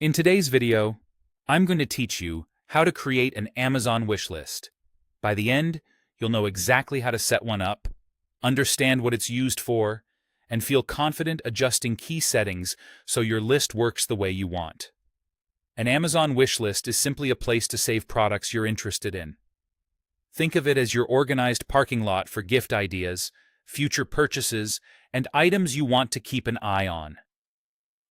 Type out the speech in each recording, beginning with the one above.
In today's video, I'm going to teach you how to create an Amazon wish list. By the end, you'll know exactly how to set one up, understand what it's used for, and feel confident adjusting key settings so your list works the way you want. An Amazon wish list is simply a place to save products you're interested in. Think of it as your organized parking lot for gift ideas, future purchases, and items you want to keep an eye on.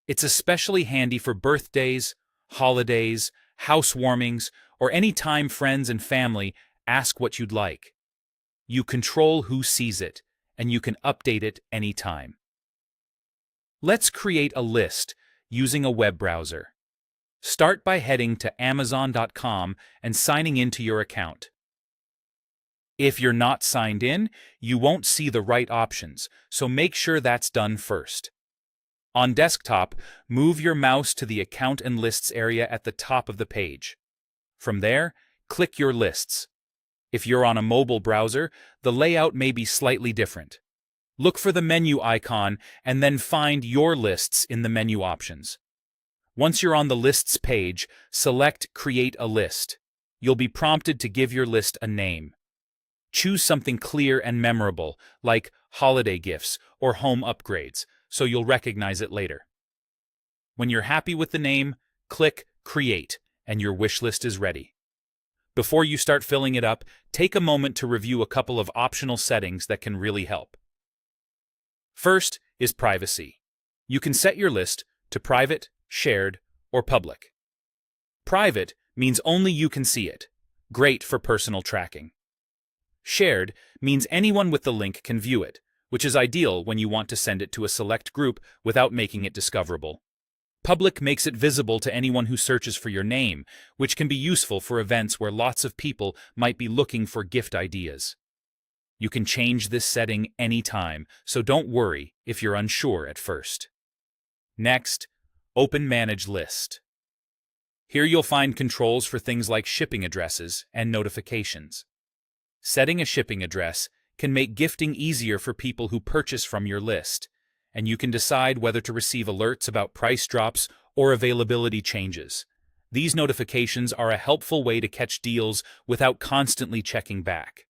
It's especially handy for birthdays, holidays, housewarmings, or any time friends and family ask what you'd like. You control who sees it, and you can update it anytime. Let's create a list using a web browser. Start by heading to Amazon.com and signing into your account. If you're not signed in, you won't see the right options, so make sure that's done first. On desktop, move your mouse to the Account and Lists area at the top of the page. From there, click your lists. If you're on a mobile browser, the layout may be slightly different. Look for the menu icon and then find Your Lists in the menu options. Once you're on the Lists page, select Create a List. You'll be prompted to give your list a name. Choose something clear and memorable, like holiday gifts or home upgrades, so you'll recognize it later. When you're happy with the name, click Create, and your wish list is ready. Before you start filling it up, take a moment to review a couple of optional settings that can really help. First is privacy. You can set your list to private, shared, or public. Private means only you can see it. Great for personal tracking. Shared means anyone with the link can view it, which is ideal when you want to send it to a select group without making it discoverable. Public makes it visible to anyone who searches for your name, which can be useful for events where lots of people might be looking for gift ideas. You can change this setting anytime, so don't worry if you're unsure at first. Next, open Manage List. Here you'll find controls for things like shipping addresses and notifications. Setting a shipping address can make gifting easier for people who purchase from your list, and you can decide whether to receive alerts about price drops or availability changes. These notifications are a helpful way to catch deals without constantly checking back.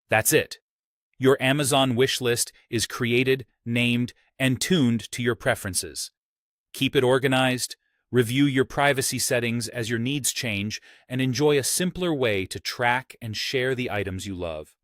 That's it. Your Amazon wish list is created, named, and tuned to your preferences. Keep it organized, review your privacy settings as your needs change, and enjoy a simpler way to track and share the items you love.